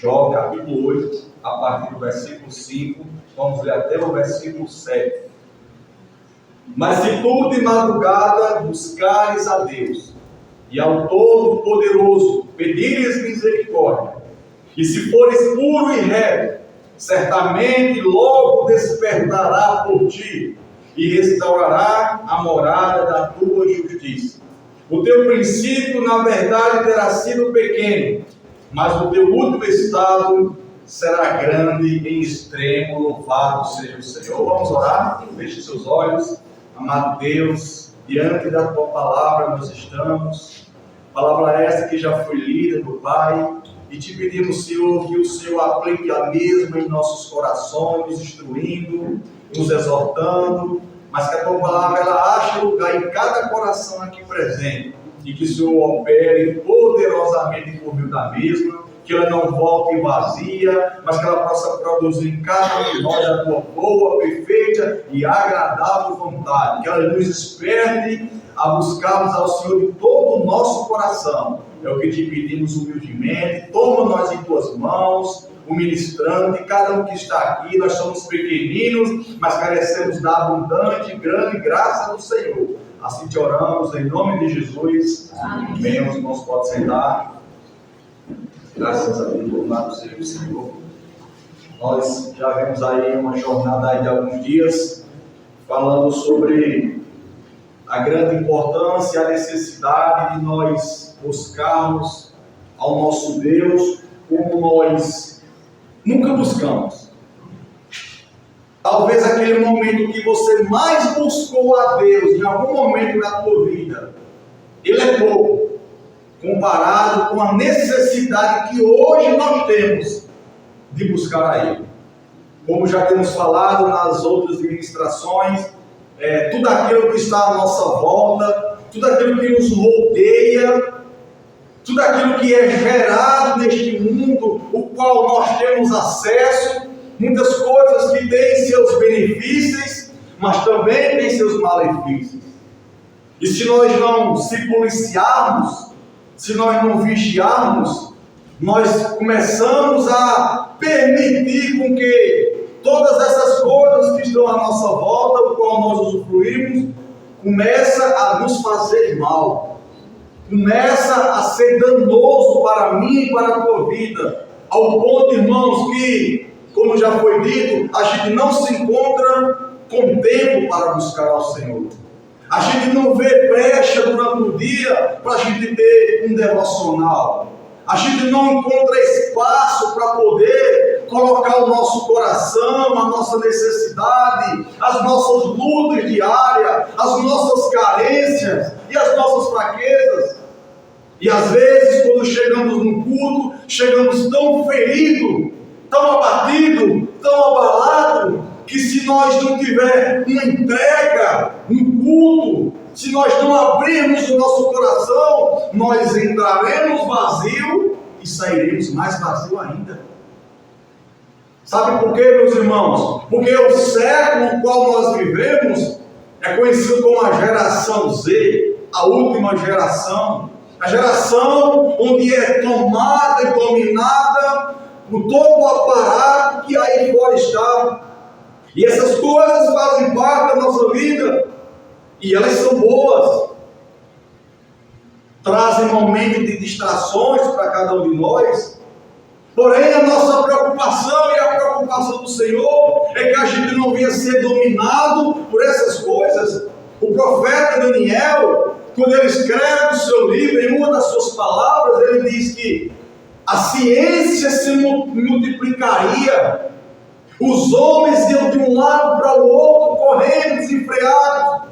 Jó capítulo 8, a partir do versículo 5, vamos ler até o versículo 7. Mas se tu de madrugada buscares a Deus, e ao Todo-Poderoso pedires misericórdia, e se fores puro e reto, certamente logo despertará por ti, e restaurará a morada da tua justiça. O teu princípio, na verdade, terá sido pequeno, mas o teu último estado será grande em extremo. Louvado seja o Senhor. Vamos orar? Feche seus olhos. Amado Deus, diante da tua palavra nós estamos. Palavra essa que já foi lida, meu Pai, e te pedimos, Senhor, que o Senhor aplique a mesma em nossos corações, nos instruindo, nos exortando, mas que a tua palavra ela ache lugar em cada coração aqui presente, e que o Senhor opere poderosamente por meio da mesma, que ela não volte vazia, mas que ela possa produzir em cada um de nós a tua boa, perfeita e agradável vontade, que ela nos desperte a buscarmos ao Senhor de todo o nosso coração. É o que te pedimos humildemente. Toma-nos em tuas mãos, o ministrante, cada um que está aqui. Nós somos pequeninos, mas carecemos da abundante e grande graça do Senhor. Assim te oramos, em nome de Jesus. Amém. Os irmãos podem sentar. Graças a Deus, louvado seja o Senhor. Nós já vemos aí uma jornada aí de alguns dias, falando sobre a grande importância e a necessidade de nós buscarmos ao nosso Deus como nós nunca buscamos. Talvez aquele momento que você mais buscou a Deus, em algum momento da tua vida, ele é pouco, comparado com a necessidade que hoje nós temos de buscar a Ele. Como já temos falado nas outras ministrações, tudo aquilo que está à nossa volta, tudo aquilo que nos rodeia, tudo aquilo que é gerado neste mundo, o qual nós temos acesso, muitas coisas que têm seus benefícios, mas também têm seus malefícios. E se nós não se policiarmos, se nós não vigiarmos, nós começamos a permitir com que todas essas coisas que estão à nossa volta, do qual nós usufruímos, começa a nos fazer mal, começa a ser danoso para mim e para a tua vida, ao ponto, irmãos, que, como já foi dito, a gente não se encontra com tempo para buscar ao Senhor. A gente não vê brecha durante o dia para a gente ter um devocional. A gente não encontra espaço para poder colocar o nosso coração, a nossa necessidade, as nossas lutas diárias, as nossas carências e as nossas fraquezas. E às vezes, quando chegamos no culto, chegamos tão feridos, tão abatidos, tão abalados, que se nós não tivermos uma entrega no culto, se nós não abrirmos o nosso coração, nós entraremos vazio e sairemos mais vazio ainda. Sabe por quê, meus irmãos? Porque o século no qual nós vivemos é conhecido como a geração Z, a última geração, a geração onde é tomada e dominada por todo o aparato que aí fora está. E essas coisas fazem parte da nossa vida, e elas são boas, trazem momentos de distrações para cada um de nós. Porém, a nossa preocupação e a preocupação do Senhor é que a gente não venha ser dominado por essas coisas. O profeta Daniel, quando ele escreve o seu livro, em uma das suas palavras, ele diz que a ciência se multiplicaria, os homens iam de um lado para o outro, correndo, desenfreados.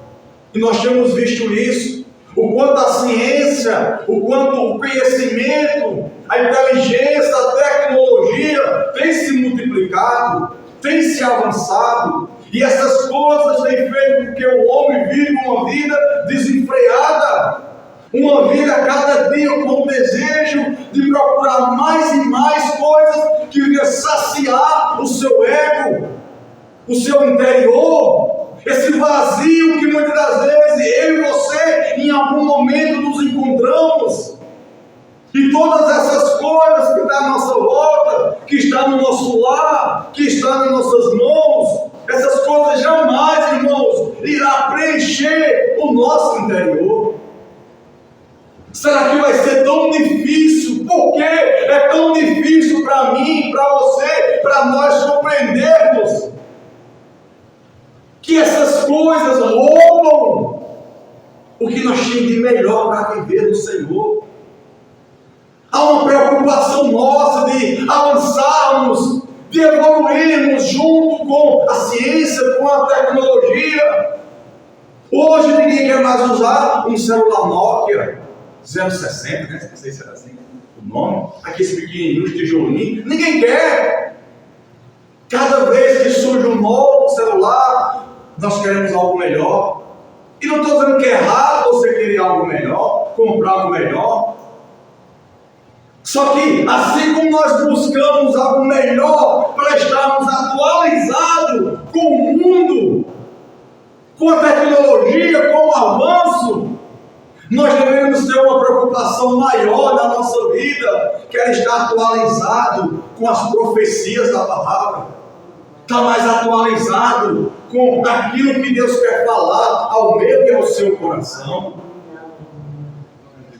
E nós temos visto isso, o quanto a ciência, o quanto o conhecimento, a inteligência, a tecnologia tem se multiplicado, tem se avançado, e essas coisas têm feito com que o homem viva uma vida desenfreada, uma vida a cada dia com o desejo de procurar mais e mais coisas que venham saciar o seu ego, o seu interior, esse vazio que muitas das vezes eu e você em algum momento nos encontramos. E todas essas coisas que estão à nossa volta nosso lar, que está nas nossas mãos, essas coisas jamais, irmãos, irá preencher o nosso interior. Será que vai ser tão difícil? Por que é tão difícil para mim, para você, para nós compreendermos que essas coisas roubam o que nós temos de melhor para viver no Senhor? Há uma preocupação nossa de avançarmos, de evoluirmos junto com a ciência, com a tecnologia. Hoje ninguém quer mais usar um celular Nokia 060, né? Não sei se era assim o nome, aqueles pequenininhos tijolinhos. Ninguém quer. Cada vez que surge um novo celular, nós queremos algo melhor. E não estou dizendo que é errado você querer algo melhor, comprar algo melhor. Só que, assim como nós buscamos algo melhor para estarmos atualizados com o mundo, com a tecnologia, com o avanço, nós devemos ter uma preocupação maior na nossa vida, que é estar atualizado com as profecias da palavra, estar mais atualizado com aquilo que Deus quer falar ao meu e ao seu coração.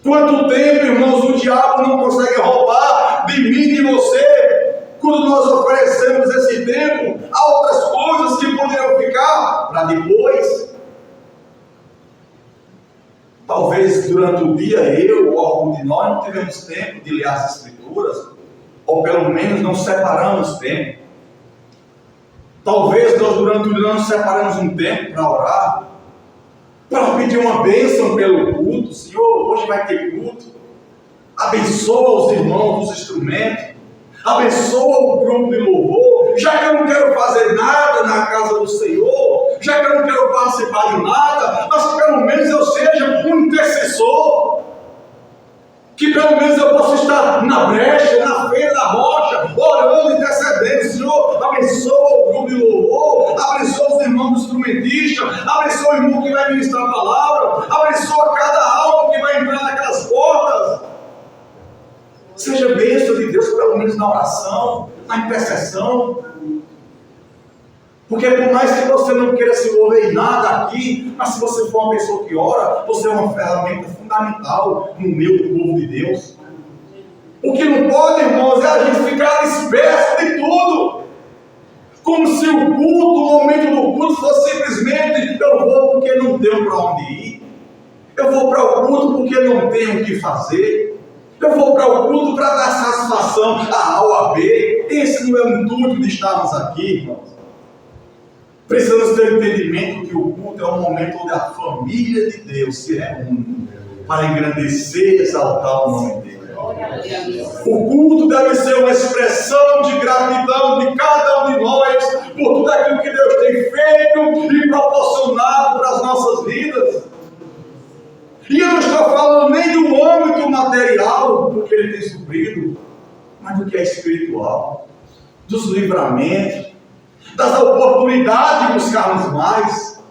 Quanto tempo, irmãos, o diabo não consegue roubar de mim e de você, quando nós oferecemos esse tempo a outras coisas que poderiam ficar para depois? Talvez durante o dia eu ou algum de nós não tivemos tempo de ler as Escrituras, ou pelo menos não separamos tempo. Talvez nós durante o dia não separamos um tempo para orar, para pedir uma bênção pelo culto. Senhor, hoje vai ter culto. Abençoa os irmãos dos instrumentos, abençoa o grupo de louvor. Já que eu não quero fazer nada na casa do Senhor, já que eu não quero participar de nada, mas que pelo menos eu seja um intercessor, que pelo menos eu possa estar na brecha, na feira da rocha, orando, intercedendo. Senhor, abençoa o grupo de louvor, abençoa os irmãos do instrumentista, abençoa o irmão que vai ministrar a palavra, abençoa cada alma que vai entrar naquelas portas. Seja bênção de Deus, pelo menos na oração, na intercessão. Porque por mais que você não queira se envolver em nada aqui, mas se você for uma pessoa que ora, você é uma ferramenta fundamental no meio do povo de Deus. O que não pode, irmãos, é a gente ficar disperso de tudo. Como se o culto, o momento do culto, fosse simplesmente: eu vou porque não tenho para onde ir. Eu vou para o culto porque não tenho o que fazer. Eu vou para o culto para dar satisfação a A ou a B. Esse não é o intuito de estarmos aqui, irmãos. Precisamos ter o entendimento que o culto é um momento onde a família de Deus se reúne para engrandecer e exaltar o nome dele. O culto deve ser uma expressão de gratidão de cada um de nós por tudo aquilo que Deus tem feito e proporcionado para as nossas vidas. E eu não estou falando nem do âmbito material, do que Ele tem suprido, mas do que é espiritual, dos livramentos, das oportunidades de buscarmos mais,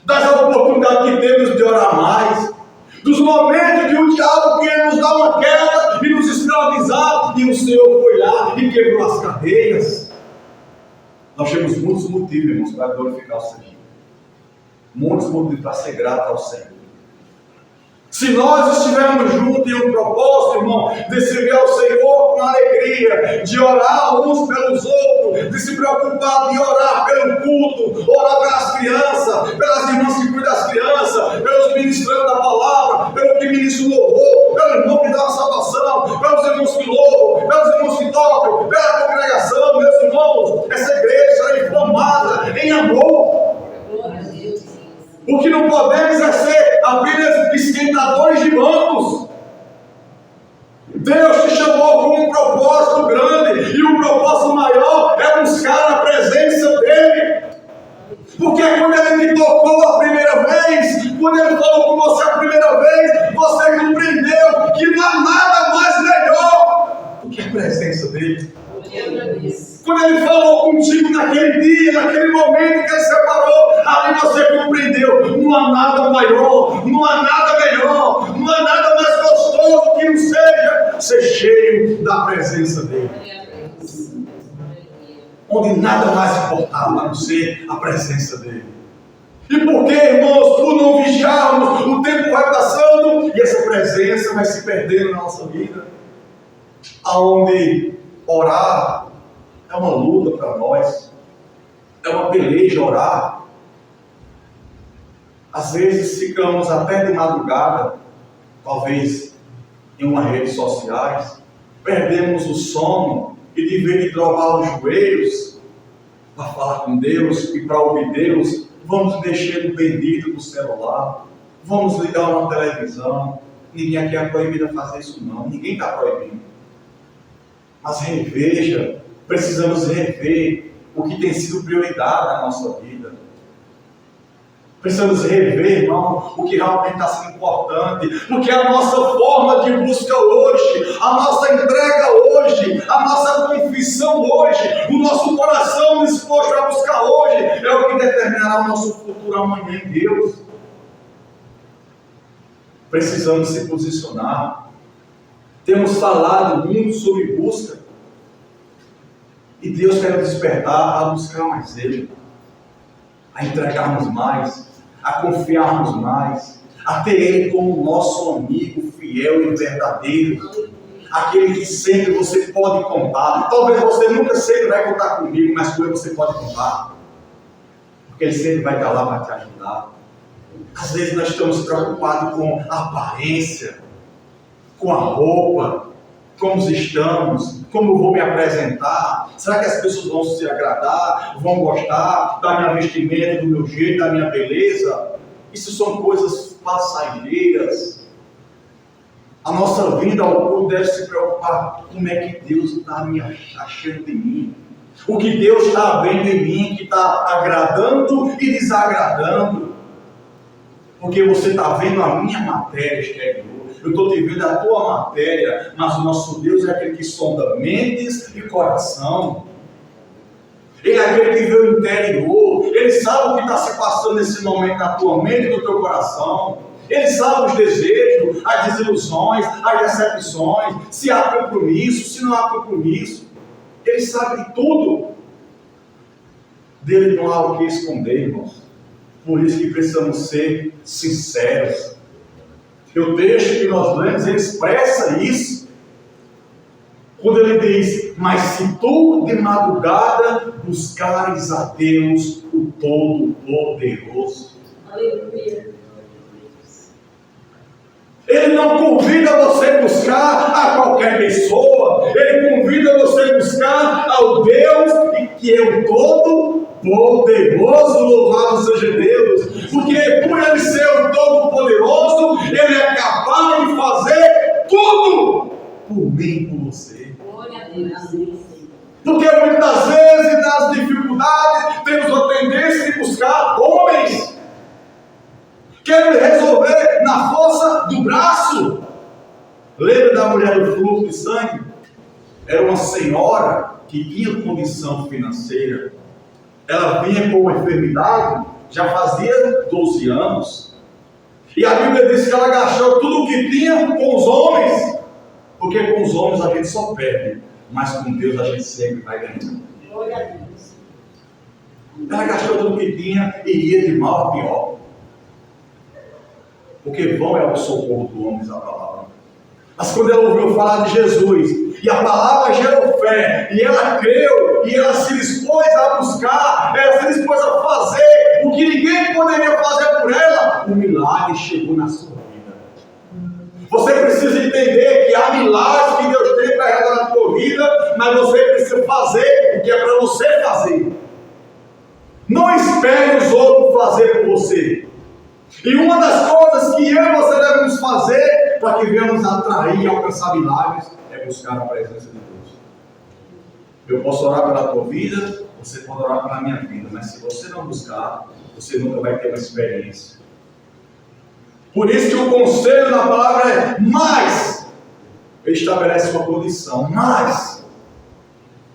das oportunidades que temos de orar mais, dos momentos que o diabo quer nos dar uma queda e nos escravizar, e o Senhor foi lá e quebrou as cadeias. Nós temos muitos motivos, irmãos, para glorificar o Senhor, muitos motivos para ser grato ao Senhor. Se nós estivermos juntos em um propósito, irmão, de servir ao Senhor com alegria, de orar uns pelos outros, de se preocupar de orar pelo culto, orar pelas crianças, pelas irmãs que cuidam das crianças, pelos ministrantes da palavra, pelo que ministra o louvor, pelo irmão que dá a salvação, pelos irmãos que louvam, pelos irmãos que tocam, pela congregação, meus irmãos, essa igreja será inflamada em amor. O que não podemos é ser apenas esquentadores de bancos. Deus te chamou com um propósito grande, e o propósito maior é buscar a presença dEle. Porque quando Ele te tocou a primeira vez, quando Ele falou com você a primeira vez, você compreendeu que não há nada mais melhor do que a presença dEle. Quando Ele falou contigo naquele dia, naquele momento que Ele separou, ali você compreendeu: não há nada maior, não há nada melhor, não há nada mais gostoso que não seja ser cheio da presença dEle. Onde nada mais importava a não ser a presença dele. E por que, irmãos, por não vigiarmos, o tempo vai passando e essa presença vai se perdendo na nossa vida. Aonde orar é uma luta para nós, é uma peleja orar. Às vezes ficamos até de madrugada, talvez em uma rede sociais, perdemos o sono e de vez de dobrar os joelhos para falar com Deus e para ouvir Deus, vamos mexer no bendito do celular, vamos ligar uma televisão. Ninguém aqui é proibido a fazer isso não, ninguém está proibindo. Mas reveja, precisamos rever o que tem sido prioridade na nossa vida. Precisamos rever, irmão, o que realmente está sendo importante, porque a nossa forma de busca hoje, a nossa entrega hoje, a nossa confissão hoje, o nosso coração disposto a buscar hoje, é o que determinará o nosso futuro amanhã em Deus. Precisamos se posicionar. Temos falado muito sobre busca, e Deus quer nos despertar a buscar mais Ele, a entregarmos mais, a confiarmos mais, a ter Ele como nosso amigo fiel e verdadeiro, aquele que sempre você pode contar. Talvez você nunca sempre vai contar comigo, mas com Ele você pode contar, porque Ele sempre vai estar lá para te ajudar. Às vezes nós estamos preocupados com a aparência, com a roupa, como estamos, como eu vou me apresentar, será que as pessoas vão se agradar, vão gostar da minha vestimenta, do meu jeito, da minha beleza? Isso são coisas passageiras. A nossa vida ao culto deve se preocupar como é que Deus está me achando de mim, o que Deus está vendo em mim, que está agradando e desagradando, porque você está vendo a minha matéria exterior. Eu estou te vendo a tua matéria, mas o nosso Deus é aquele que sonda mentes e coração. Ele é aquele que vê o interior. Ele sabe o que está se passando nesse momento na tua mente e no teu coração. Ele sabe os desejos, as desilusões, as decepções, se há compromisso, se não há compromisso. Ele sabe de tudo. Dele não há o que esconder, irmãos. Por isso que precisamos ser sinceros. O texto que nós lemos, ele expressa isso, quando ele diz: mas se tu de madrugada buscares a Deus, o Todo-Poderoso. Aleluia. Ele não convida você a buscar a qualquer pessoa, ele convida você a buscar ao Deus que é o Todo-Poderoso, louvado seja Deus, porque por ele ser o Todo-Poderoso, ele é capaz de fazer tudo por mim e por você. Glória a Deus. Porque muitas vezes nas dificuldades temos a tendência de buscar homens, querem resolver na força do braço. Lembra da mulher do fluxo de sangue? Era uma senhora que tinha condição financeira. Ela vinha com uma enfermidade, já fazia 12 anos. E a Bíblia diz que ela gastou tudo o que tinha com os homens. Porque com os homens a gente só perde, mas com Deus a gente sempre vai ganhando. Glória a Deus. Ela gastou tudo o que tinha e ia de mal a pior. Porque vão é o socorro do homem, diz a palavra. Mas quando ela ouviu falar de Jesus, e a palavra gerou fé, e ela creu, e ela se dispôs a buscar, ela se dispôs a fazer o que ninguém poderia fazer por ela, o milagre chegou na sua vida. Você precisa entender que há milagres que Deus tem para realizar na tua vida, mas você precisa fazer o que é para você fazer. Não espere os outros fazer por você. E uma das coisas que eu e você devemos fazer para que venhamos atrair e alcançar milagres é buscar a presença de Deus. Eu posso orar pela tua vida, você pode orar pela minha vida, mas se você não buscar, você nunca vai ter uma experiência. Por isso que o conselho da palavra é mais. Ele estabelece uma condição, mas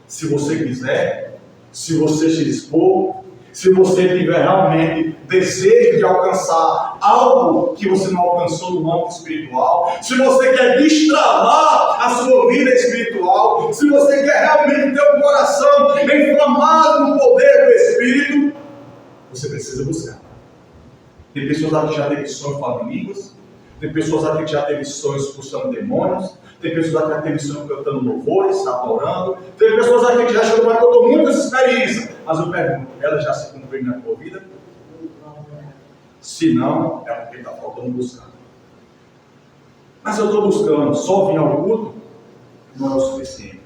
se você quiser, se você se dispor, se você tiver realmente desejo de alcançar algo que você não alcançou no âmbito espiritual, se você quer destravar a sua vida espiritual, se você quer realmente ter inflamado no poder do Espírito, você precisa buscar. Tem pessoas aqui que já teve sonho falando em línguas, tem pessoas aqui que já teve sonhos expulsando demônios, tem pessoas aqui que já teve sonho cantando louvores, adorando, tem pessoas aqui que já chegou para que eu estou muitas experiências, mas eu pergunto, elas já se cumpriram na tua vida? Se não, é porque está faltando buscar. Mas eu estou buscando, só vir ao culto não é o suficiente.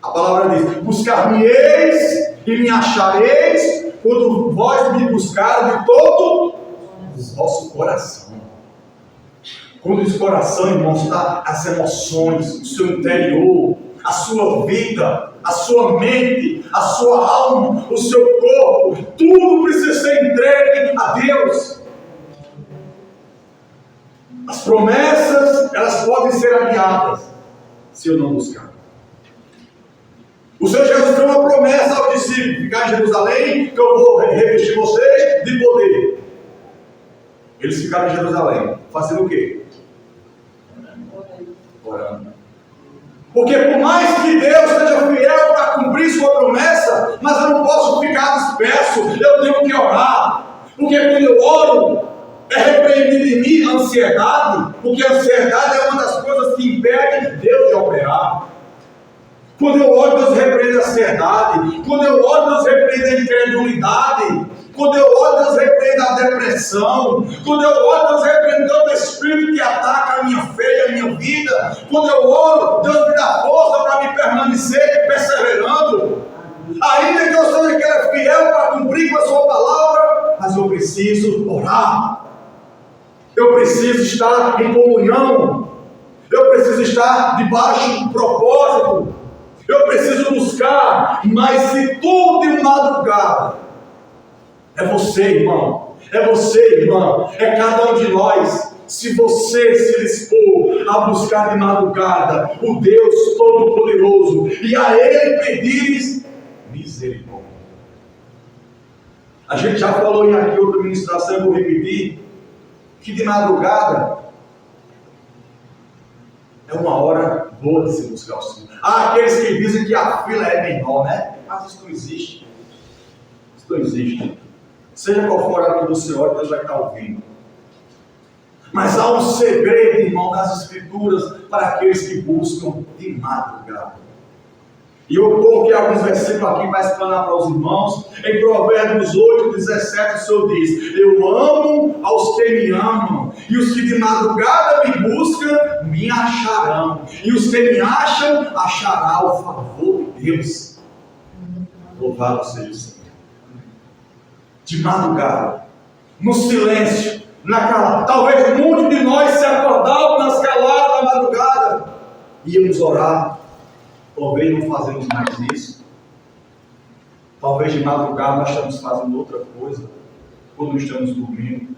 A palavra diz: buscar-me-eis e me achareis quando vós me buscarem de todo o vosso coração. Quando diz coração, irmãos, está as emoções, o seu interior, a sua vida, a sua mente, a sua alma, o seu corpo, tudo precisa ser entregue a Deus. As promessas, elas podem ser adiadas se eu não buscar. O Senhor Jesus deu uma promessa ao discípulo: ficar em Jerusalém, que eu vou revestir vocês de poder. Eles ficaram em Jerusalém, fazendo o quê? Orando. Porque por mais que Deus seja fiel para cumprir sua promessa, mas eu não posso ficar disperso, eu tenho que orar. Porque quando eu oro, é repreendido em mim a ansiedade, porque a ansiedade é uma das coisas que impede Deus de operar. Quando eu oro, Deus repreende a ansiedade. Quando eu oro, Deus repreende a incredulidade. Quando eu oro, Deus repreende a depressão. Quando eu oro, Deus repreende todo espírito que ataca a minha fé e a minha vida. Quando eu oro, Deus me dá força para me permanecer perseverando. Ainda que eu seja que Ele é fiel para cumprir com a sua palavra, mas eu preciso orar. Eu preciso estar em comunhão. Eu preciso estar debaixo do propósito. Eu preciso buscar. Mas se tudo de madrugada, é você, irmão. É você, irmão. É cada um de nós. Se você se dispor a buscar de madrugada o Deus Todo-Poderoso e a Ele pedires misericórdia. A gente já falou em aqui outra ministração, eu vou repetir, que de madrugada é uma hora boa de se buscar o Senhor. Há aqueles que dizem que a fila é menor, né? Mas isso não existe. Isso não existe. Seja qual for a hora que você ora, Deus vai estar ouvindo. Mas há um segredo, irmão, das Escrituras para aqueles que buscam de madrugada. E eu coloquei alguns versículos aqui para explanar para os irmãos. Em Provérbios 8:17, o Senhor diz: eu amo aos que me amam, e os que de madrugada me buscam, me acharão. E os que me acham, achará o favor de Deus. Louvado seja o Senhor. De madrugada, no silêncio, na calada. Talvez muitos de nós se acordavam nas caladas da madrugada, íamos orar. Talvez não fazemos mais isso. Talvez de madrugada nós estamos fazendo outra coisa. Quando estamos dormindo,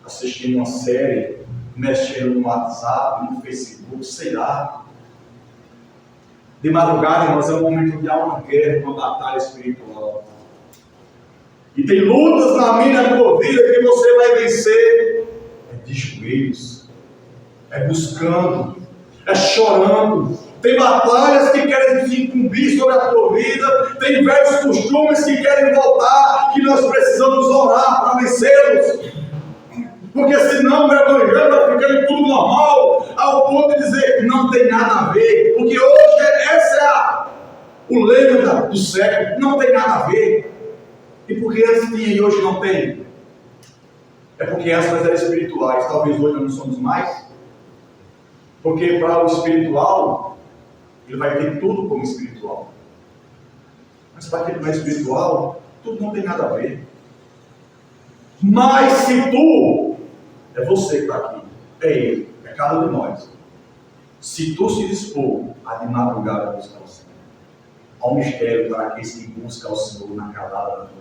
assistindo uma série, mexendo no WhatsApp, no Facebook, sei lá. De madrugada, irmãos, é um momento de há uma guerra, uma batalha espiritual. E tem lutas na minha e na tua vida que você vai vencer. É de joelhos, é buscando, é chorando. Tem batalhas que querem nos incumbir sobre a tua vida. Tem velhos costumes que querem voltar, que nós precisamos orar para vencê-los. Porque senão o evangelho vai ficando tudo normal, ao ponto de dizer que não tem nada a ver. Porque hoje essa é o lema do século, não tem nada a ver. E porque antes tinha e hoje não tem? É porque antes nós éramos espirituais, talvez hoje nós não somos mais. Porque para o espiritual, ele vai ter tudo como espiritual. Mas para aquele que não é espiritual, tudo não tem nada a ver. Mas se tu, é você que está aqui, é ele, é cada um de nós. Se tu se dispor a de madrugada buscar o Senhor, há um mistério para aqueles que buscam o Senhor na calada da noite.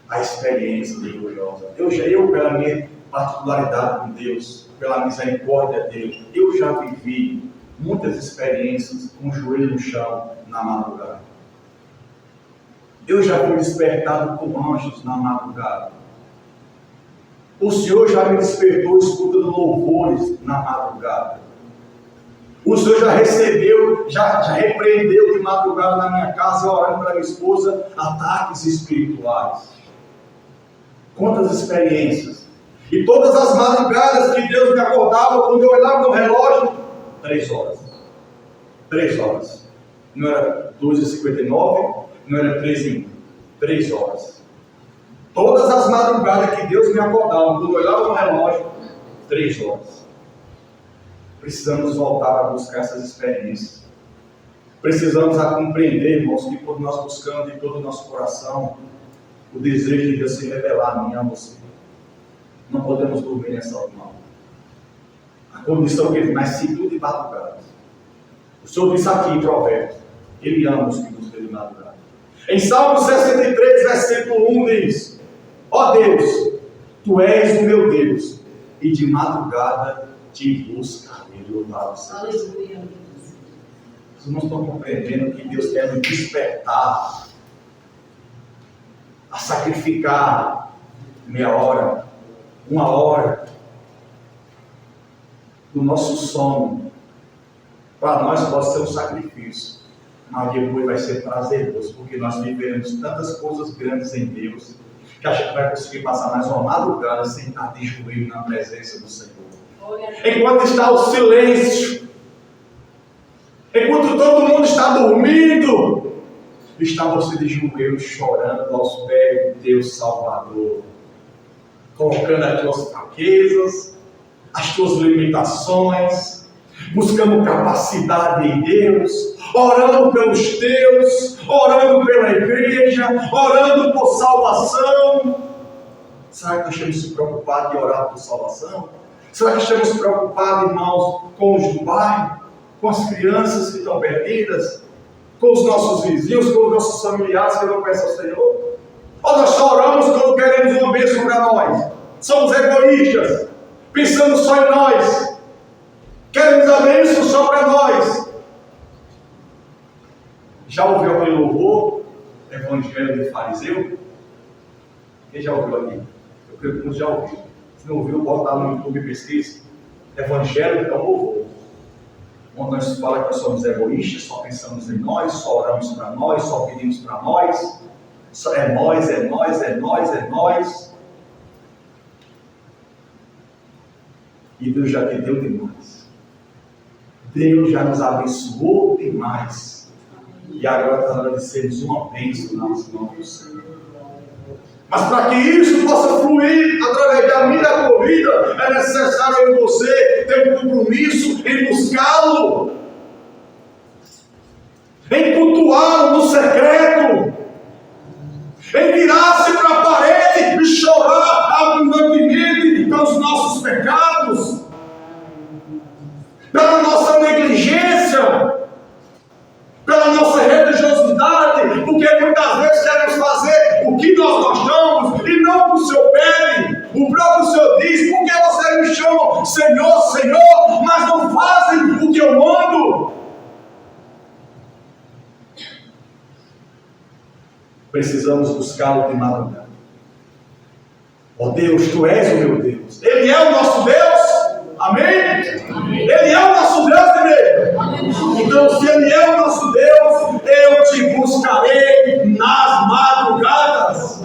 A experiência gloriosa. Eu, pela minha particularidade com Deus, pela misericórdia dele, eu já vivi muitas experiências com o joelho no chão na madrugada. Eu já fui despertado com anjos na madrugada. O Senhor já me despertou escutando louvores na madrugada. O Senhor já recebeu, já repreendeu de madrugada na minha casa, orando para minha esposa, ataques espirituais. Quantas experiências. E todas as madrugadas que Deus me acordava, quando eu olhava no relógio, 3 horas. 3 horas. Não era 2h59, não era 3h01. 3 horas. Todas as madrugadas que Deus me acordava, quando eu olhava no relógio, 3 horas. Precisamos voltar a buscar essas experiências. Precisamos a compreender, irmãos, que quando nós buscamos de todo o nosso coração o desejo de Deus se revelar a mim e a você. Não podemos dormir nessa hora, não. A condição que ele nasce tudo de madrugada. O Senhor disse aqui em Provérbios, Ele ama os que buscam de madrugada. Em Salmo 63, versículo 1 diz: ó Deus, Tu és o meu Deus, e de madrugada te buscarei. Louvado seja. Aleluia. Vocês não estão compreendendo que Deus quer nos despertar a sacrificar meia hora, 1 hora do nosso sono. Para nós pode ser um sacrifício, mas depois vai ser prazeroso, porque nós viveremos tantas coisas grandes em Deus, que a gente vai conseguir passar mais uma madrugada sem estar de joelho na presença do Senhor. Enquanto está o silêncio, enquanto todo mundo está dormindo, está você de joelhos chorando aos pés de Deus Salvador, colocando as tuas fraquezas, as tuas limitações, buscando capacidade em Deus, orando pelos teus, orando pela igreja, orando por salvação. Será que nós estamos preocupados em orar por salvação? Será que estamos preocupados, irmãos, com os do bairro, com as crianças que estão perdidas, com os nossos vizinhos, com os nossos familiares que não conhecem o Senhor? Ou nós só oramos quando queremos uma bênção para nós? Somos egoístas, pensando só em nós, queremos a bênção só para nós. Já ouviu aquele louvor, Evangelho de Fariseu? Quem já ouviu aqui? Eu creio que muitos já ouviram. Se não ouviu, bota lá no YouTube e pesquisa. Evangelho é um louvor. Onde nós falamos que nós somos egoístas, só pensamos em nós, só oramos para nós, só pedimos para nós. Só é nós, é nós, é nós, é nós. E Deus já te deu demais. Deus já nos abençoou demais. E agora está na hora de sermos uma bênção nas mãos do Senhor. Mas para que isso possa fluir através da minha e da tua vida, é necessário eu e você ter um compromisso em buscá-lo, em cultuá-lo no secreto, em virar-se para a parede e chorar abundantemente pelos nossos pecados, pela nossa negligência, pela nossa religiosidade, porque muitas vezes queremos fazer o que nós gostamos e não o que o Senhor pede. O próprio Senhor diz: por que vocês me chamam Senhor, Senhor, mas não fazem o que eu mando? Precisamos buscá-lo de madrugada. Ó Deus, Tu és o meu Deus. Ele é o nosso Deus. Amém? Amém. Ele é o nosso Deus, igreja. Então, se Ele é o nosso Deus, eu te buscarei nas madrugadas.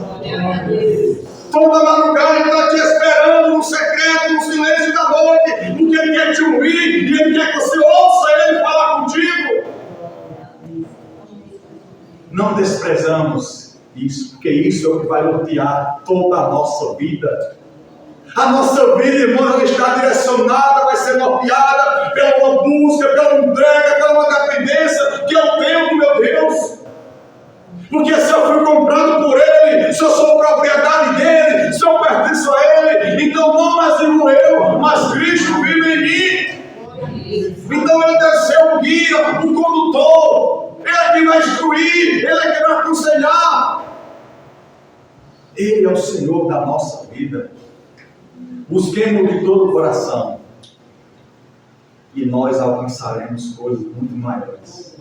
Toda madrugada Ele está te esperando no secreto, no silêncio da noite, porque Ele quer te ouvir e Ele quer que você ouça Ele falar contigo. Não desprezamos isso, porque isso é o que vai nortear toda a nossa vida. A nossa vida, irmãos, ela está direcionada, vai ser norteada pela uma busca, pela entrega, pela uma dependência que eu tenho do meu Deus. Porque se eu fui comprado por Ele, se eu sou propriedade dEle, se eu pertenço a Ele, então não mais vivo eu, mas Cristo vive em mim. Então Ele deve ser o guia, o condutor. Ele é quem vai instruir, Ele é quem vai aconselhar. Ele é o Senhor da nossa vida. Busquemos de todo o coração e nós alcançaremos coisas muito maiores.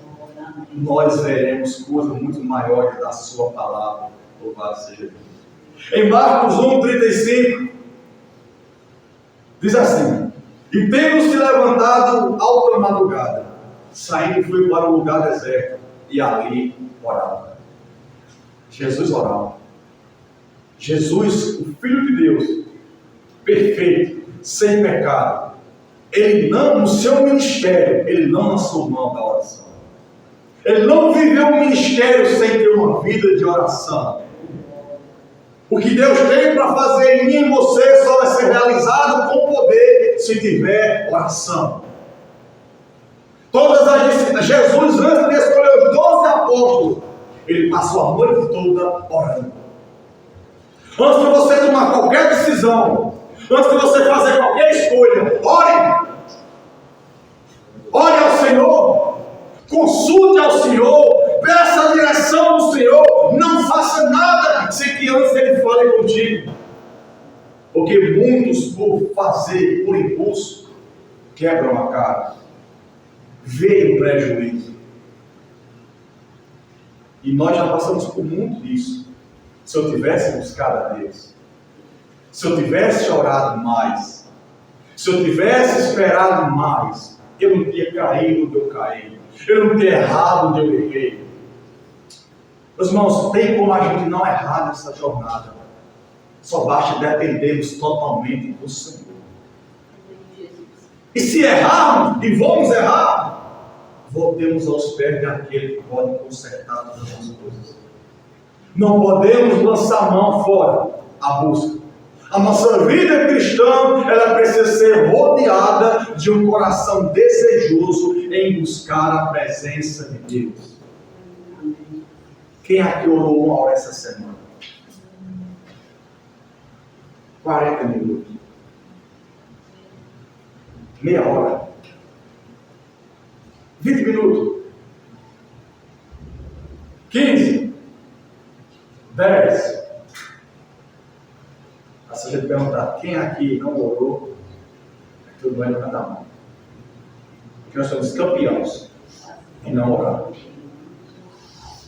Nós veremos coisas muito maiores da sua palavra. Louvado seja Deus. Em Marcos 1:35 diz assim: e tendo se levantado alta madrugada, saindo foi para um lugar deserto, e ali orava. Jesus orava. Jesus, o Filho de Deus, perfeito, sem pecado, ele não, no seu ministério, ele não lançou mão da oração. Ele não viveu um ministério sem ter uma vida de oração. O que Deus tem para fazer em mim e em você só vai ser realizado com poder se tiver oração. Jesus, antes de escolher os 12 apóstolos, ele passou a noite toda orando. Antes de você tomar qualquer decisão, antes de você fazer qualquer escolha, ore. Ore ao Senhor. Consulte ao Senhor. Peça a direção do Senhor. Não faça nada sem que antes Ele fale contigo. Porque muitos, por fazer, por impulso, quebram a cara. Veem o prejuízo. E nós já passamos por muito disso. Se eu tivesse buscado a Deus, se eu tivesse orado mais, se eu tivesse esperado mais, eu não tinha caído onde eu caí, eu não tinha errado onde eu errei. Meus irmãos, tem como a gente não errar nessa jornada. Só basta dependermos totalmente do Senhor. E se errarmos, e vamos errar, voltemos aos pés daquele que pode consertar todas as coisas. Não podemos lançar mão fora a busca. A nossa vida cristã, ela precisa ser rodeada de um coração desejoso em buscar a presença de Deus. Quem aqui orou uma hora essa semana? 40 minutos. Meia hora. 20 minutos. 15. 10. Se a gente perguntar quem aqui não orou, tudo vai levantar a mão. Porque nós somos campeões em não orar.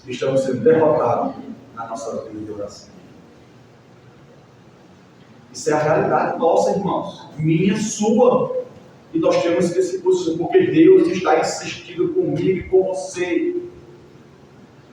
Estamos sendo derrotados na nossa vida de oração. Isso é a realidade nossa, irmãos. Minha, sua. E nós temos que se posicionar, porque Deus está insistindo comigo e com você.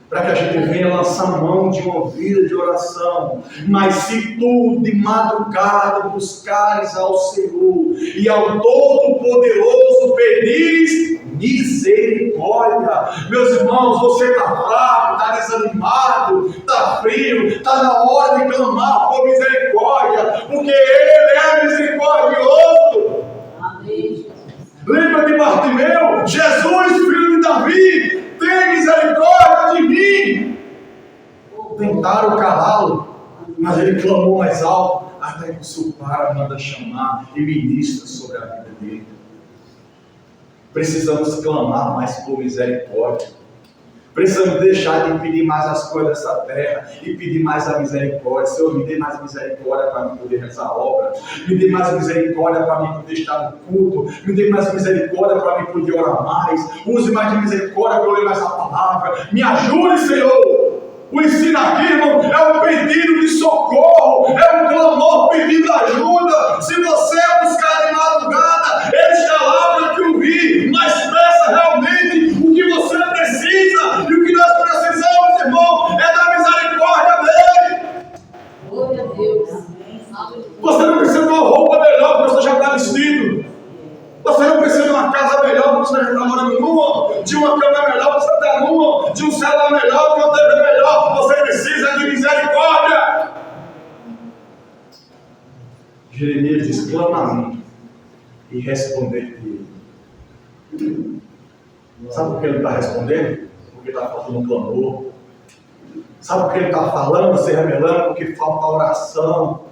Para que a gente venha lançar mão de uma vida de oração. Mas se tu de madrugada buscares ao Senhor e ao Todo-Poderoso pedires misericórdia. Meus irmãos, você está fraco, está desanimado, está frio, está na hora de clamar por misericórdia, porque Ele é misericordioso. Amém. Lembra de Bartimeu? Jesus, filho de Davi, tem misericórdia de mim. Tentaram calá-lo, mas ele clamou mais alto, até que o seu pai manda chamar e ministra sobre a vida dele. Precisamos clamar mais por misericórdia. Precisamos deixar de pedir mais as coisas dessa terra e pedir mais a misericórdia. Senhor, me dê mais misericórdia para mim poder realizar a obra. Me dê mais misericórdia para mim poder estar no culto. Me dê mais misericórdia para mim poder orar mais. Use mais de misericórdia para eu ler mais a palavra. Me ajude, Senhor. O ensino aqui, irmão, é um pedido de socorro. É um clamor pedindo ajuda. Se você buscar de madrugada, Ele está lá para te ouvir. Mas peça realmente o que você precisa. E o que nós precisamos, irmão, é da misericórdia dele. Glória a Deus. Você não precisa de uma roupa melhor que você já está vestido. Você não precisa de uma casa melhor que você já está morando numa, de uma cama melhor que você está numa, de um celular melhor, de uma TV melhor. Você precisa de misericórdia. Jeremias diz: clama a mim e responder-te. Sabe por que ele está respondendo? Porque está faltando um clamor. Sabe por que ele está falando, se revelando? Porque falta oração.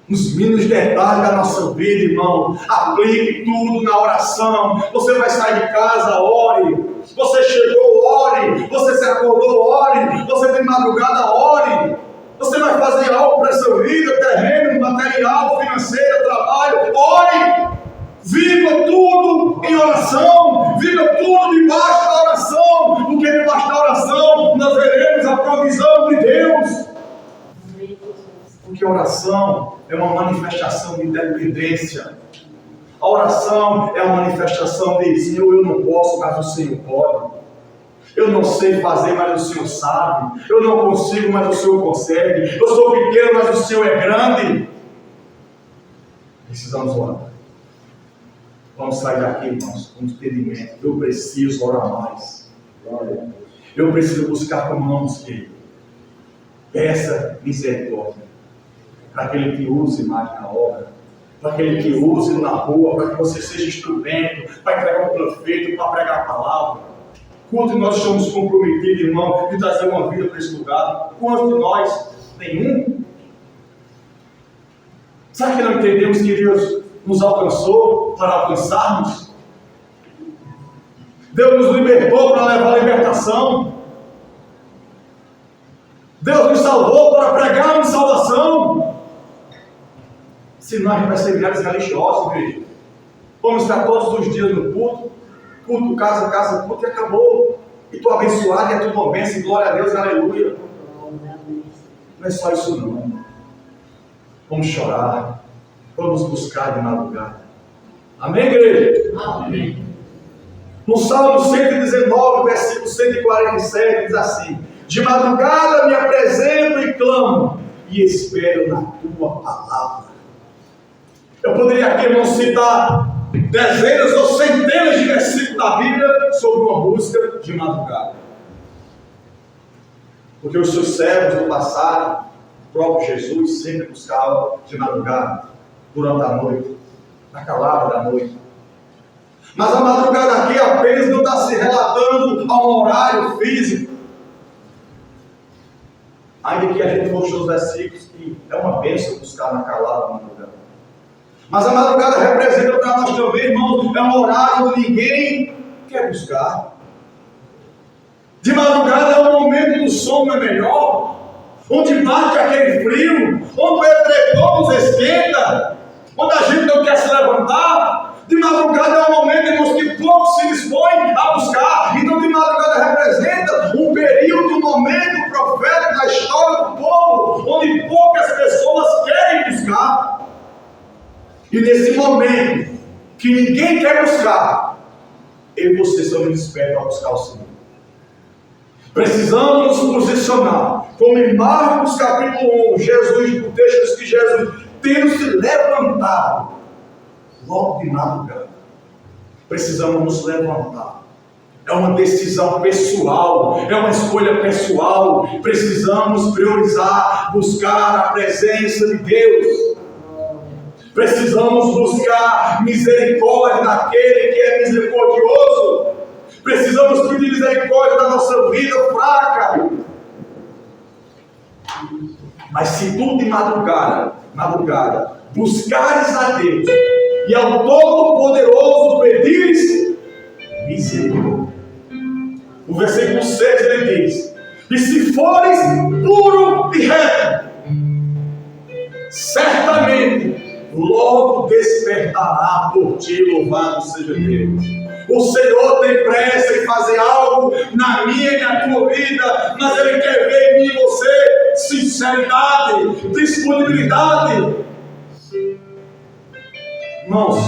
Nos mínimos detalhes da nossa vida, irmão. Aplique tudo na oração. Você vai sair de casa, ore. Você chegou, ore. Você se acordou, ore. Você tem madrugada, ore. Você vai fazer algo para a sua vida, terreno, material, financeiro, trabalho, ore. Viva tudo em oração. Viva tudo debaixo da oração. Porque debaixo da oração nós veremos a provisão de Deus. Porque a oração é uma manifestação de dependência. A oração é uma manifestação de Senhor, eu não posso, mas o Senhor pode. Eu não sei fazer, mas o Senhor sabe. Eu não consigo, mas o Senhor consegue. Eu sou pequeno, mas o Senhor é grande. Precisamos orar. Vamos sair daqui, irmãos, com entendimento. Eu preciso orar mais. Eu preciso buscar como não busquei. Peça misericórdia para aquele que use mais na obra, para aquele que use na rua, para que você seja instrumento, para entregar um panfleto, para pregar a palavra. Quantos de nós estamos comprometidos, irmão, de trazer uma vida para esse lugar? Quantos de nós? Nenhum. Será que não entendemos que Deus nos alcançou para alcançarmos? Deus nos libertou para levar a libertação. Deus nos salvou para pregarmos salvação. Se nós vai ser milhares religiosos, igreja. Vamos estar todos os dias no culto, casa, culto e acabou. E tu abençoado, e é tudo uma bênção, glória a Deus, aleluia. Não é só isso não. Vamos chorar, vamos buscar de madrugada. Amém, igreja? Amém. No Salmo 119, versículo 147, diz assim: de madrugada me apresento e clamo, e espero na tua palavra. Eu poderia aqui, irmão, citar dezenas ou centenas de versículos da Bíblia sobre uma busca de madrugada. Porque os seus servos do passado, o próprio Jesus sempre buscava de madrugada, durante a noite, na calada da noite. Mas a madrugada aqui apenas não está se relatando a um horário físico. Ainda que a gente mostrou os versículos que é uma bênção buscar na calada da madrugada. Mas a madrugada representa para nós também, irmãos, é um horário onde ninguém quer buscar. De madrugada é o momento do sono é melhor, onde bate aquele frio, onde o edredom nos esquenta, onde a gente não quer se levantar. De madrugada é um momento, irmãos, que poucos se dispõem a buscar. Então de madrugada representa um período, um momento profético da história do povo, onde poucas pessoas querem buscar. E nesse momento que ninguém quer buscar, eu e você somos despertos a buscar o Senhor. Precisamos nos posicionar, como em Marcos capítulo 1, Jesus, o texto diz que Jesus tendo se levantado logo de madrugada. Precisamos nos levantar. É uma decisão pessoal, é uma escolha pessoal. Precisamos priorizar, buscar a presença de Deus. Precisamos buscar misericórdia daquele que é misericordioso. Precisamos pedir misericórdia da nossa vida fraca. Mas se tu de madrugada, buscares a Deus e ao Todo-Poderoso pedires misericórdia. O versículo 6 ele diz: e se fores puro e reto, certamente logo despertará por ti, louvado seja Deus. O Senhor tem pressa em fazer algo na minha e na tua vida, mas Ele quer ver em mim e você sinceridade, disponibilidade. Irmãos,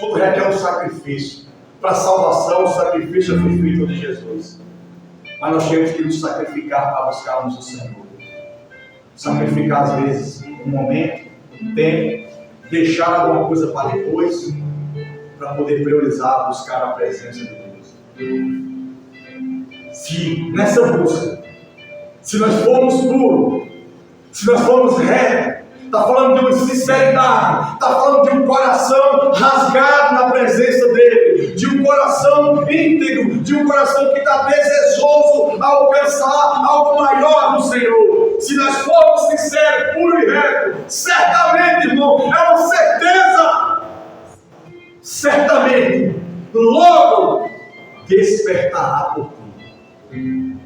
tudo requer um sacrifício. Para a salvação, o sacrifício foi feito de Jesus. Mas nós temos que nos sacrificar para buscarmos o Senhor. Sacrificar às vezes um momento, um tempo, deixar alguma coisa para depois, para poder priorizar, buscar a presença de Deus. Se nessa busca, se nós formos puros, se nós formos retos, está falando de uma sinceridade, está falando de um coração rasgado na presença dEle, de um coração íntegro, de um coração que está desejoso a alcançar algo maior do Senhor. Se nós formos sinceros, puros e retos, certamente, irmão, é uma certeza, certamente, logo despertará por ti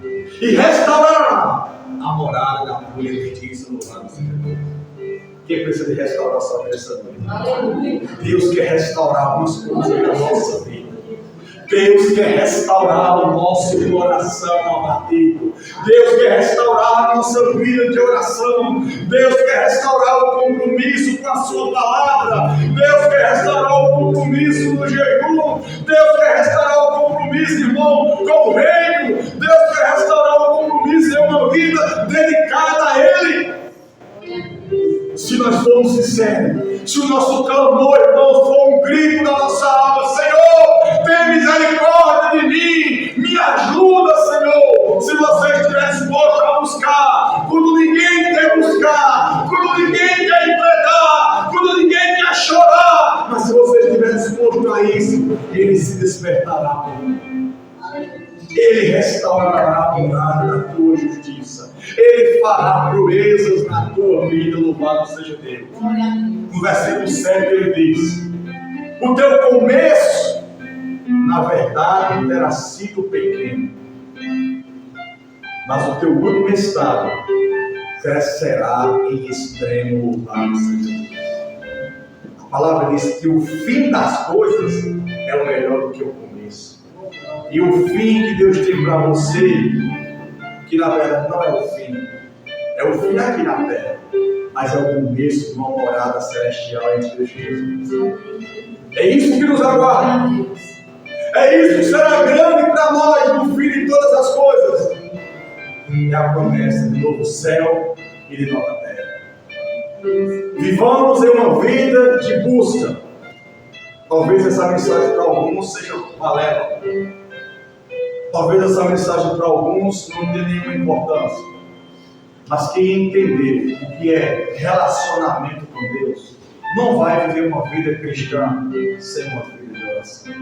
e restaurará a morada da tua justiça no lado do Senhor. Quem precisa de restauração nessa noite? Aleluia. Deus quer restaurar algumas coisas na nossa vida. Deus quer restaurar o nosso coração abatido. Deus quer restaurar a nossa vida de oração. Deus quer restaurar o compromisso com a sua palavra. Deus quer restaurar o compromisso no jejum. Deus quer restaurar o compromisso, irmão, com o reino nós formos sinceros, se o nosso clamor, irmão, for um grito da nossa alma: Senhor, tem misericórdia de mim, me ajuda, Senhor. Se você estiver disposto a buscar, quando ninguém quer buscar, quando ninguém quer entregar, quando ninguém quer chorar, mas se você estiver disposto a isso, Ele se despertará por mim. Ele restaurará a morada da tua justiça. Ele fará proezas na tua vida. Louvado seja Deus. No versículo 7 ele diz: o teu começo, na verdade, terá sido pequeno, mas o teu último estado crescerá em extremo. Louvado seja Deus. A palavra diz que o fim das coisas é o melhor do que o começo. E o fim que Deus tem para você, que na verdade não é o fim, é o fim aqui na terra, mas é o começo de uma morada celestial em Cristo Jesus. É isso que nos aguarda. É isso que será grande para nós no fim de todas as coisas. É a promessa de novo céu e de nova terra. Vivamos em uma vida de busca. Talvez essa mensagem para alguns seja malévola. Talvez essa mensagem para alguns não tenha nenhuma importância. Mas quem entender o que é relacionamento com Deus, não vai viver uma vida cristã sem uma vida de oração.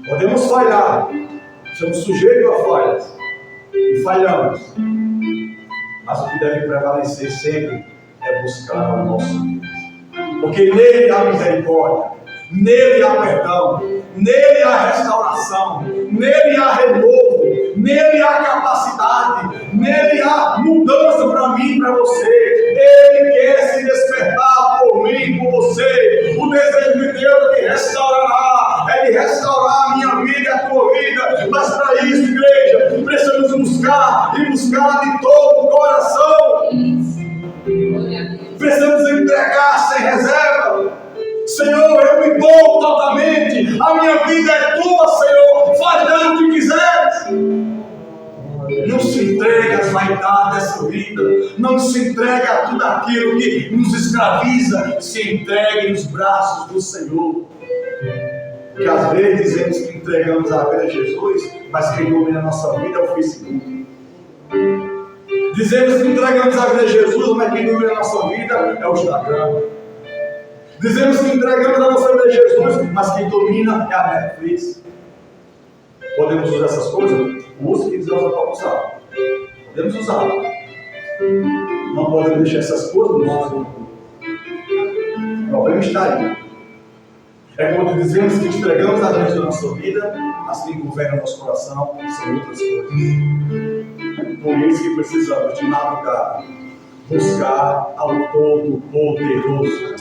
Podemos falhar, somos sujeitos a falhas e falhamos. Mas o que deve prevalecer sempre é buscar o nosso Deus. Porque nele há misericórdia, nele há perdão, nele há restauração, nele há renovo, nele há capacidade, nele há mudança para mim e para você. Ele quer se despertar por mim e por você. O desejo de Deus é de restaurará, é de restaurar a minha vida e a tua vida. Mas para isso, igreja, precisamos buscar e buscar de todo o coração. Precisamos entregar sem reserva. Senhor, eu me dou totalmente, a minha vida é tua, Senhor, faz dela o que quiseres. Não se entregue às vaidades dessa vida, não se entregue a tudo aquilo que nos escraviza, se entregue nos braços do Senhor. Porque às vezes dizemos que entregamos a vida a Jesus, mas quem domina a nossa vida é o Facebook. Dizemos que entregamos a vida a Jesus, mas quem domina a nossa vida é o Instagram. Dizemos que entregamos a nossa vida a Jesus, mas quem domina é a Netflix. Podemos usar essas coisas? Use que Deus pode usar. Podemos usar. Não podemos deixar essas coisas no nosso mundo. O problema está aí. É quando dizemos que entregamos a Deus na nossa vida, mas quem governa o nosso coração são outras coisas. Por isso que precisamos de madrugada buscar ao Todo-Poderoso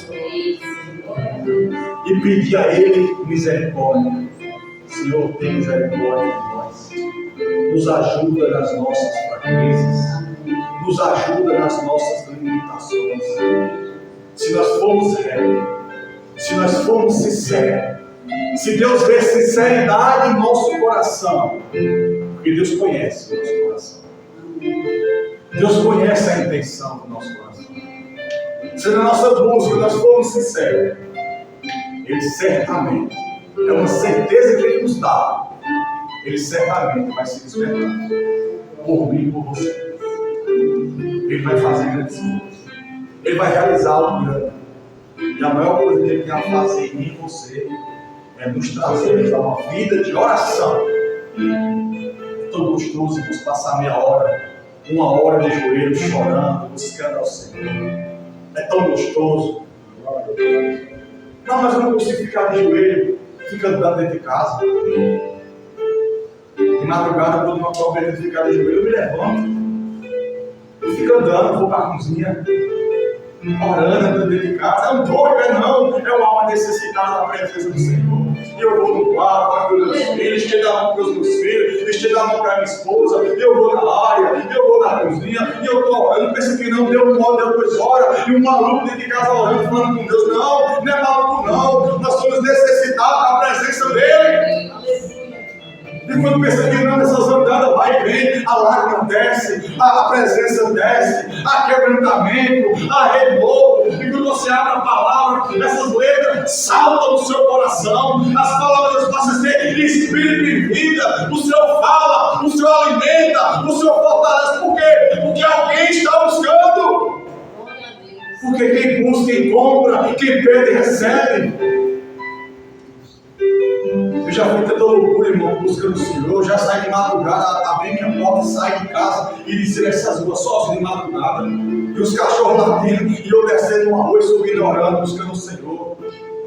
e pedir a Ele misericórdia. Senhor, tem misericórdia de nós. Nos ajuda nas nossas fraquezas, nos ajuda nas nossas limitações. Se nós formos retos, se nós formos sinceros, se Deus vê sinceridade em nosso coração, porque Deus conhece o nosso coração. Deus conhece a intenção do nosso coração. Se na nossa busca nós formos sinceros, Ele certamente, é uma certeza que Ele nos dá, Ele certamente vai se despertar por mim e por você. Ele vai fazer grandes coisas. Ele vai realizar algo grande. E a maior coisa que Ele tem a fazer em mim e você é nos trazer a uma vida de oração. É tão gostoso nos passar meia hora, uma hora de joelhos chorando, buscando ao Senhor. É tão gostoso. Não, mas eu não consigo ficar de joelho, fica andando dentro de casa. De madrugada, quando eu estou querendo ficar de joelho, eu me levanto. E fico andando, vou para a cozinha, orando, andando dentro de casa. É um doido, não. É uma alma necessitada da presença do Senhor. E eu vou no quarto, para os meus filhos, estendo a mão para os meus filhos, estendo a mão para a minha esposa, eu vou na área, eu vou na cozinha, e eu estou orando, pensa que não, deu uma hora, deu 2 horas, e um maluco dentro de casa orando, falando com Deus. Não, não é maluco não, nós somos necessitados da presença dEle. E quando pensa que não, essas andadas vai e vem, a lágrima desce, a presença desce, há quebrantamento, há renovo, Senhor. E quando você abre a palavra, essas letras saltam no seu coração. As palavras de Deus passam a ser espírito e vida. O Senhor fala, o Senhor alimenta, o Senhor fortalece. Por quê? Porque alguém está buscando. Porque quem busca encontra, quem pede recebe. Eu já fui tanta loucura, irmão, buscando o Senhor. Eu já saí de madrugada, abri minha porta, saí de casa e desci nessas ruas sozinho de madrugada. E os cachorros latindo, e eu descendo uma rua e subindo orando, buscando o Senhor.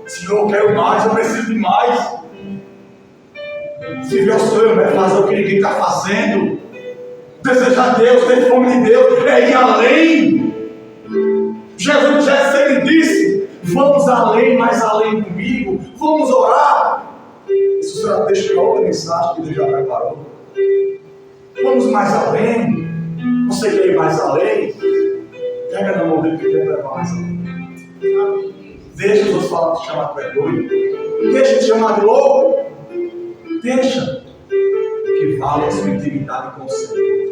Senhor, eu quero mais, eu preciso de mais. Se meu sonho é fazer o que ninguém está fazendo, desejar Deus, ter fome de Deus, é ir além. Jesus já sempre disse: vamos além, mais além comigo, vamos orar. Isso será texto de outra mensagem que Deus já preparou. Vamos mais além. Você quer ir mais além? Pega na mão dele que quer levar mais além. Deixa os outros falar te chamar de doido. Deixa te chamar de louco. Deixa que vale a sua intimidade com o Senhor.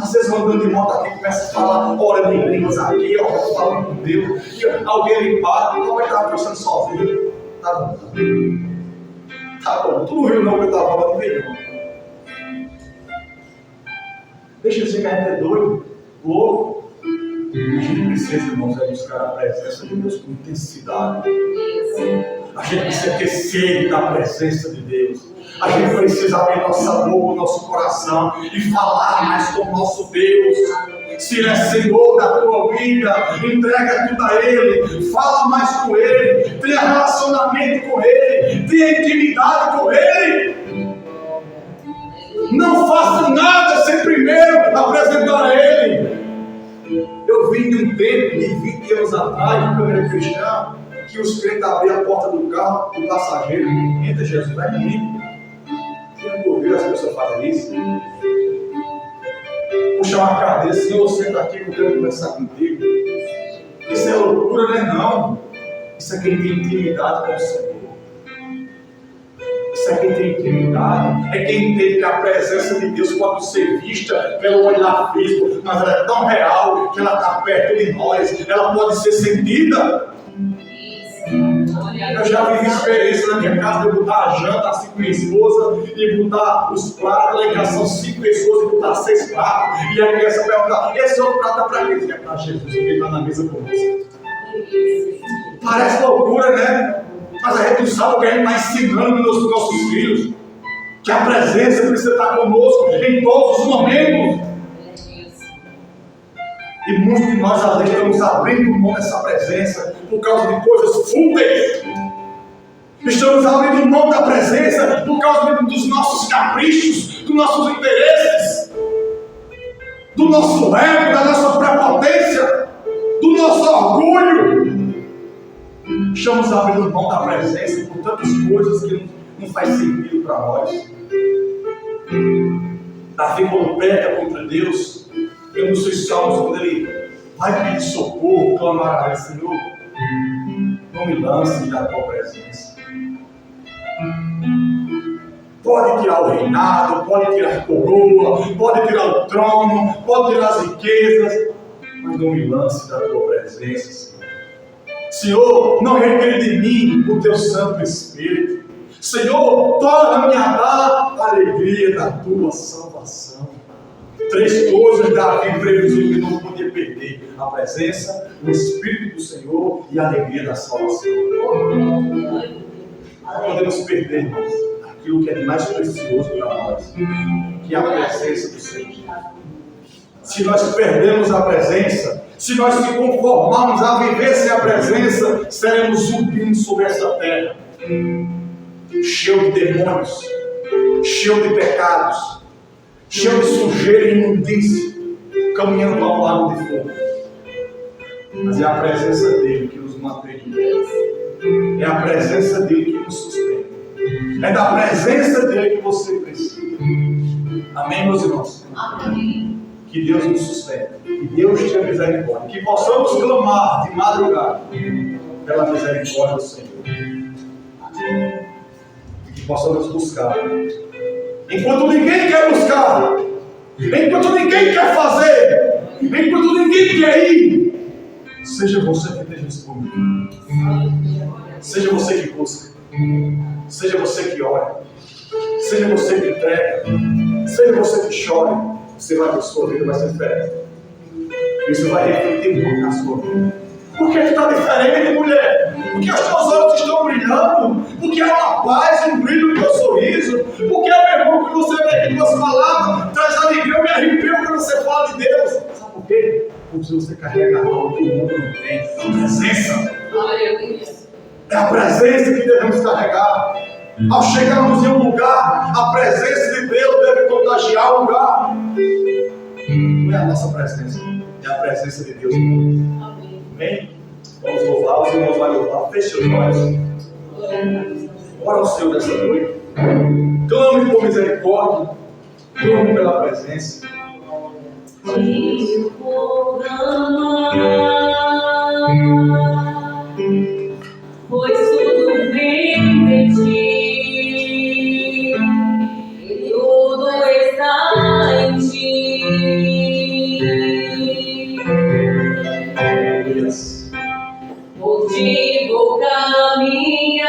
Às vezes andando de moto aqui, começa a falar, ora em línguas aqui, ó, falando com Deus, e alguém me para, não vai estar conversando sozinho. Tá bom. Tá bom, tu não viu não que eu estava falando, viu? Deixa de ser que a gente é doido, louco. A gente precisa, irmãos, buscar a presença de Deus com intensidade. A gente precisa ter sede da presença de Deus. A gente precisa abrir nossa boca, nosso coração e falar mais com o nosso Deus. Se Ele é Senhor da tua vida, entrega tudo a Ele, fala mais com Ele, tenha relacionamento com Ele, tenha intimidade com Ele. Não faça nada sem primeiro apresentar a Ele. Eu vim de um tempo, de 20 anos atrás, de câmera cristã, que os crentes abriam a porta do carro do passageiro, entra Jesus, vai comigo. Você não ouviu as pessoas fazerem isso? Puxar uma cadeira, Senhor, senta aqui que eu quero conversar contigo. Isso é loucura, não é não? Isso é quem tem intimidade com o Senhor. Isso é quem tem intimidade. É quem entende que a presença de Deus pode ser vista pelo olhar físico, mas ela é tão real que ela está perto de nós. Ela pode ser sentida. Eu já vivi experiência na minha casa de eu botar a janta assim com minha esposa e botar os pratos, lá em casa são 5 pessoas e botar 6 pratos. E a criança pergunta: esse outro prato é para quê? É para Jesus, porque ele está na mesa conosco. Parece loucura, né? Mas a gente não sabe o que a gente está ensinando nos nossos filhos. Que a presença precisa estar conosco em todos os momentos. E muitos de nós além estamos abrindo mão dessa presença por causa de coisas fúteis. Estamos abrindo mão da presença por causa dos nossos caprichos, dos nossos interesses, do nosso ego, da nossa prepotência, do nosso orgulho. Estamos abrindo mão da presença por tantas coisas que não faz sentido para nós. Davi, quando peca contra Deus, eu não sei se Salmos, quando ele vai pedir socorro, clamar a Ele: Senhor, não me lance da tua presença. Pode tirar o reinado, pode tirar a coroa, pode tirar o trono, pode tirar as riquezas, mas não me lance da tua presença, Senhor. Senhor, não retire de mim o teu Santo Espírito. Senhor, torna-me a dar a alegria da tua salvação. 3 coisas Davi previsou que não podia perder: a presença, o Espírito do Senhor e a alegria da salvação. Não podemos perder, irmãos, aquilo que é de mais precioso para nós, que é a presença do Senhor. Se nós perdemos a presença, se nós se conformarmos a viver sem a presença, seremos zumbis sobre essa terra, cheio de demônios, cheio de pecados, cheio de sujeira e imundícia, caminhando para um lago de fogo. Mas é a presença dele que nos mantém de pé. É a presença dele que nos sustenta. É da presença dele que você precisa. Amém, meus irmãos? Amém. Que Deus nos sustente. Que Deus tenha misericórdia. Que possamos clamar de madrugada pela misericórdia do Senhor. Que possamos buscar. Enquanto ninguém quer buscar, enquanto ninguém quer fazer, enquanto ninguém quer ir, Seja você que esteja disponível. Seja você que busca. Seja você que ora. Seja você que entrega. Seja você que chora. Você vai ver sua vida vai ser diferente. Isso vai refletir muito na sua vida. Por que está diferente, mulher? Porque os teus olhos estão brilhando. Porque há uma paz e um brilho no teu sorriso. Porque a pergunta que você vê aqui, duas palavras, traz alegria, eu me arrepio quando você fala de Deus. Sabe por quê? Porque você carrega algo que o mundo não tem. A presença. É a presença que devemos carregar. Ao chegarmos em um lugar, a presença de Deus deve contagiar o lugar. Não é a nossa presença, é a presença de Deus. Amém? Vamos louvar, os irmãos vão louvar. Feche os olhos. Ora ao Senhor nessa noite. Clame por misericórdia. Clame pela presença. Pois tudo vem de ti, tudo está em ti. Por ti vou caminhar,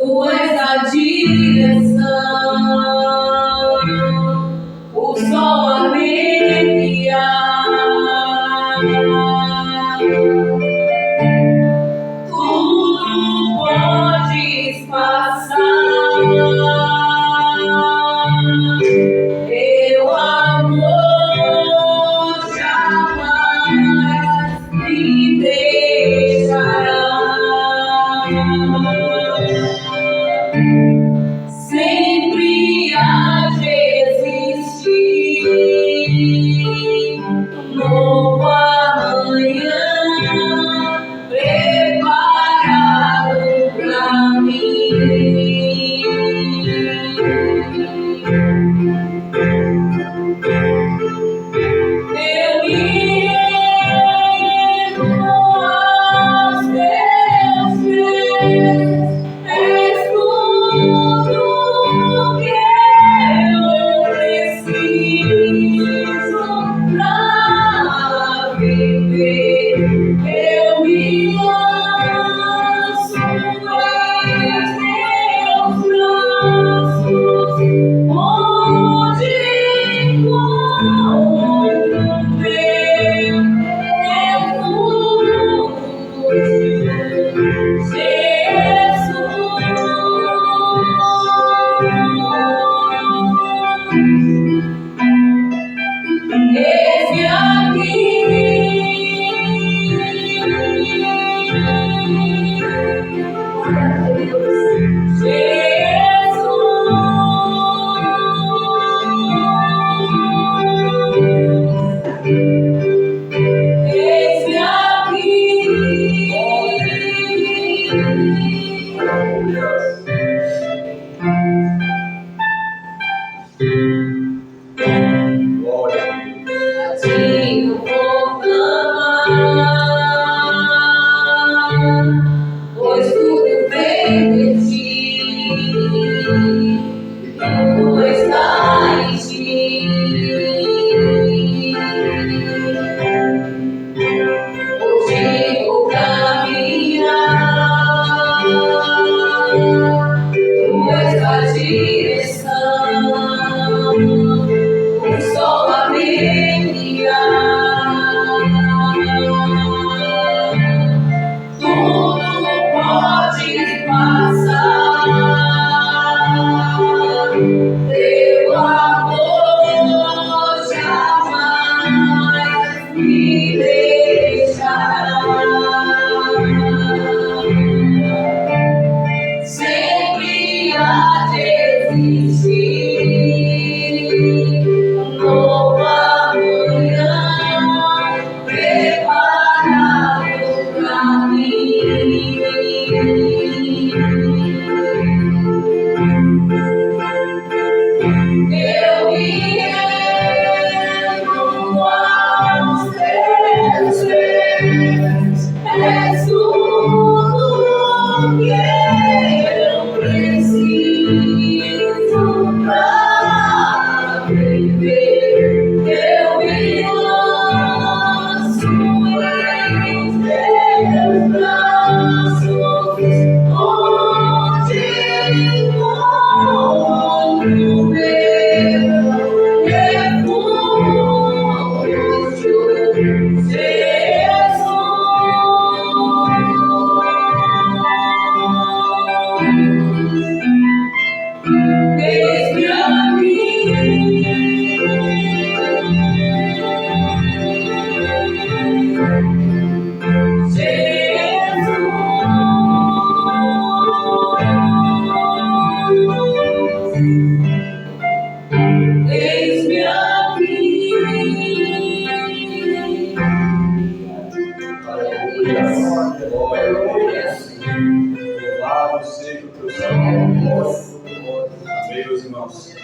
tu és a direção, o sol a me guiar. Tudo podes passar, teu amor jamais me deixará. Sempre há de existir um novo amanhã preparado pra mim. Eu me rendo aos teus pés, és tudo que eu preciso pra viver. Eu me lanço em teus braços, onde encontro meu refúgio. Eis-me Glória. a ti eu vou clamar, pois tudo vem de ti, tudo está em ti. Por ti vou caminhar, tu és a direção, o sol a me guiar. Tudo pode passar, teu Amém, meus irmãos.